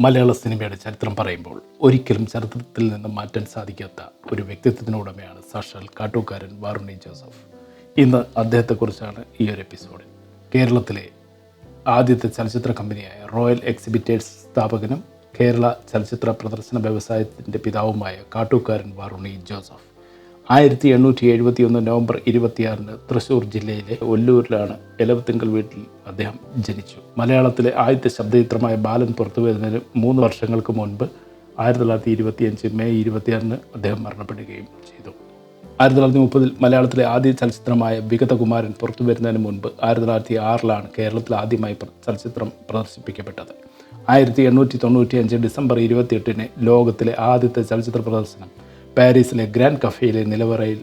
മലയാള സിനിമയുടെ ചരിത്രം പറയുമ്പോൾ ഒരിക്കലും ചരിത്രത്തിൽ നിന്ന് മാറ്റാൻ സാധിക്കാത്ത ഒരു വ്യക്തിത്വത്തിനുടമയാണ് സാക്ഷാൽ കാട്ടൂക്കാരൻ വാറുണ്ണി ജോസഫ്. ഇന്ന് അദ്ദേഹത്തെക്കുറിച്ചാണ് ഈ ഒരു എപ്പിസോഡിൽ. കേരളത്തിലെ ആദ്യത്തെ ചലച്ചിത്ര കമ്പനിയായ റോയൽ എക്സിബിറ്റേഴ്സ് സ്ഥാപകനും കേരള ചലച്ചിത്ര പ്രദർശന വ്യവസായത്തിൻ്റെ പിതാവുമായ കാട്ടൂക്കാരൻ വാറുണ്ണി ജോസഫ് 1871 നവംബർ 26 തൃശ്ശൂർ ജില്ലയിലെ ഒല്ലൂരിലാണ് എലവത്തിങ്കൽ വീട്ടിൽ അദ്ദേഹം ജനിച്ചു. മലയാളത്തിലെ ആദ്യത്തെ ശബ്ദചിത്രമായ ബാലൻ പുറത്തുവരുന്നതിന് 3 വർഷങ്ങൾക്ക് മുൻപ് 1925 മെയ് 26 അദ്ദേഹം മരണപ്പെടുകയും ചെയ്തു. 1930 മലയാളത്തിലെ ആദ്യ ചലച്ചിത്രമായ വിഗതകുമാരൻ പുറത്തുവരുന്നതിന് മുൻപ് 1906 കേരളത്തിൽ ആദ്യമായി ചലച്ചിത്രം പ്രദർശിപ്പിക്കപ്പെട്ടത്. 1895 ഡിസംബർ 28 ലോകത്തിലെ ആദ്യത്തെ ചലച്ചിത്ര പ്രദർശനം പാരീസിലെ ഗ്രാൻഡ് കഫേയിലെ നിലവറയിൽ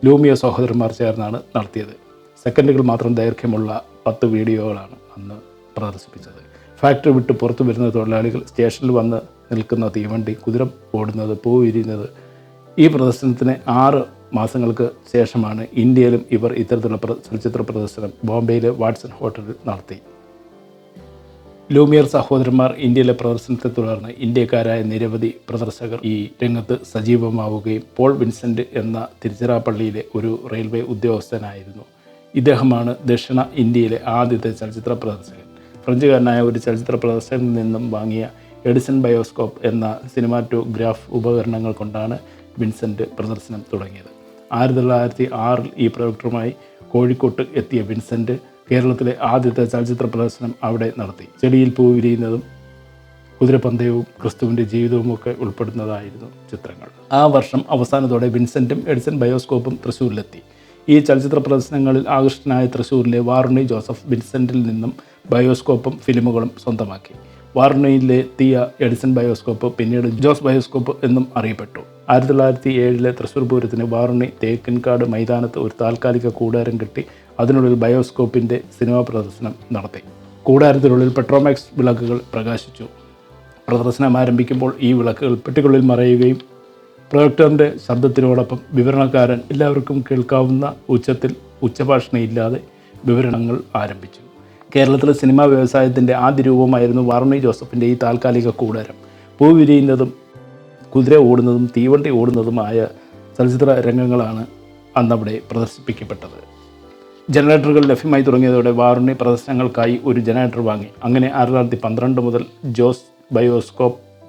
ലൂമിയോ സഹോദരന്മാർ ചേർന്നാണ് നടത്തിയത്. സെക്കൻഡുകൾ മാത്രം ദൈർഘ്യമുള്ള 10 വീഡിയോകളാണ് അന്ന് പ്രദർശിപ്പിച്ചത്. ഫാക്ടറി വിട്ട് പുറത്തു വരുന്ന തൊഴിലാളികൾ, സ്റ്റേഷനിൽ വന്ന് നിൽക്കുന്ന തീവണ്ടി, കുതിര ഓടുന്നത്, പൂ വിരിയുന്നത്. ഈ പ്രദർശനത്തിന് 6 മാസങ്ങൾക്ക് ശേഷമാണ് ഇന്ത്യയിലും ഇവർ ഇത്തരത്തിലുള്ള ചലച്ചിത്ര പ്രദർശനം ബോംബെയിലെ വാട്സൺ ഹോട്ടലിൽ നടത്തി. ലൂമിയർ സഹോദരന്മാർ ഇന്ത്യയിലെ പ്രദർശനത്തെ തുടർന്ന് ഇന്ത്യക്കാരായ നിരവധി പ്രദർശകർ ഈ രംഗത്ത് സജീവമാവുകയും പോൾ വിൻസെൻ്റ് എന്ന തിരുച്ചിറപ്പള്ളിയിലെ ഒരു റെയിൽവേ ഉദ്യോഗസ്ഥനായിരുന്നു. ഇദ്ദേഹമാണ് ദക്ഷിണ ഇന്ത്യയിലെ ആദ്യത്തെ ചലച്ചിത്ര പ്രദർശകൻ. ഫ്രഞ്ചുകാരനായ ഒരു ചലച്ചിത്ര പ്രദർശകനിൽ നിന്നും വാങ്ങിയ എഡിസൺ ബയോസ്കോപ്പ് എന്ന സിനിമാറ്റോഗ്രാഫ് ഉപകരണങ്ങൾ കൊണ്ടാണ് വിൻസെൻ്റ് പ്രദർശനം തുടങ്ങിയത്. 1906 ഈ പ്രൊജക്ടറുമായി കോഴിക്കോട്ട് എത്തിയ വിൻസെൻ്റ് കേരളത്തിലെ ആദ്യത്തെ ചലച്ചിത്ര പ്രദർശനം അവിടെ നടത്തി. ചെടിയിൽ പൂ വിരിയുന്നതും കുതിരപ്പന്തയവും ക്രിസ്തുവിൻ്റെ ജീവിതവും ഒക്കെ ഉൾപ്പെടുന്നതായിരുന്നു ചിത്രങ്ങൾ. ആ വർഷം അവസാനത്തോടെ വിൻസെൻറ്റും എഡിസൺ ബയോസ്കോപ്പും തൃശ്ശൂരിലെത്തി. ഈ ചലച്ചിത്ര പ്രദർശനങ്ങളിൽ ആകൃഷ്ടനായ തൃശ്ശൂരിലെ വാറുണ്ണി ജോസഫ് വിൻസെൻറ്റിൽ നിന്നും ബയോസ്കോപ്പും ഫിലിമുകളും സ്വന്തമാക്കി. വാറുണ്ണിയിലെത്തിയ എഡിസൺ ബയോസ്കോപ്പ് പിന്നീട് ജോസ് ബയോസ്കോപ്പ് എന്നും അറിയപ്പെട്ടു. 1907 തൃശ്ശൂർ പൂരത്തിന് വാറുണ്ണി തേക്കിൻകാട് മൈതാനത്ത് ഒരു താൽക്കാലിക കൂടാരം കെട്ടി അതിനുള്ളിൽ ബയോസ്കോപ്പിൻ്റെ സിനിമാ പ്രദർശനം നടത്തി. കൂടാരത്തിനുള്ളിൽ പെട്രോമാക്സ് വിളക്കുകൾ പ്രകാശിച്ചു. പ്രദർശനം ആരംഭിക്കുമ്പോൾ ഈ വിളക്കുകൾ പെട്ടിക്കുള്ളിൽ മറയുകയും പ്രൊജക്ടറിൻ്റെ ശബ്ദത്തിനോടൊപ്പം വിവരണക്കാരൻ എല്ലാവർക്കും കേൾക്കാവുന്ന ഉച്ചത്തിൽ ഉച്ചഭാഷണയില്ലാതെ വിവരണങ്ങൾ ആരംഭിച്ചു. കേരളത്തിലെ സിനിമാ വ്യവസായത്തിൻ്റെ ആദ്യ രൂപമായിരുന്നു വാറുണ്ണി ജോസഫിൻ്റെ ഈ താൽക്കാലിക കൂടാരം. പൂ വിരിയുന്നതും കുതിര ഓടുന്നതും തീവണ്ടി ഓടുന്നതുമായ ചലച്ചിത്ര രംഗങ്ങളാണ് അന്നവിടെ പ്രദർശിപ്പിക്കപ്പെട്ടത്. ജനറേറ്ററുകൾ ലഭ്യമായി തുടങ്ങിയതോടെ വാറുണ്ണി പ്രദർശനങ്ങൾക്കായി ഒരു ജനറേറ്റർ വാങ്ങി. അങ്ങനെ 1912 മുതൽ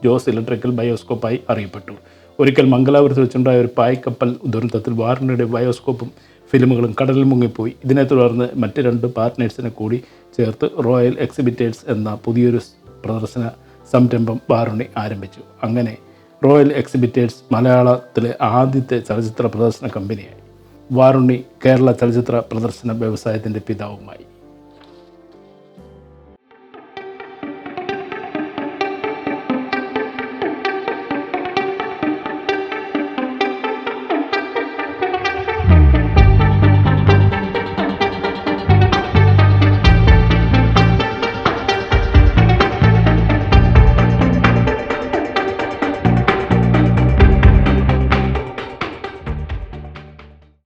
ജോസ് ഇലക്ട്രിക്കൽ ബയോസ്കോപ്പായി അറിയപ്പെട്ടു. ഒരിക്കൽ മംഗലാപുരത്ത് വെച്ചുണ്ടായ ഒരു പായ്ക്കപ്പൽ ദുരന്തത്തിൽ വാറുണ്ണിയുടെ ബയോസ്കോപ്പും ഫിലിമുകളും കടലിൽ മുങ്ങിപ്പോയി. ഇതിനെ തുടർന്ന് മറ്റ് 2 പാർട്ട്നേഴ്സിനെ കൂടി ചേർത്ത് റോയൽ എക്സിബിറ്റേഴ്സ് എന്ന പുതിയൊരു പ്രദർശന സംരംഭം വാറുണ്ണി ആരംഭിച്ചു. അങ്ങനെ റോയൽ എക്സിബിറ്റേഴ്സ് മലയാളത്തിലെ ആദ്യത്തെ ചലച്ചിത്ര പ്രദർശന കമ്പനിയായി. വാറുണ്ണി കേരള ചലച്ചിത്ര പ്രദർശന വ്യവസായത്തിൻ്റെ പിതാവുമായി.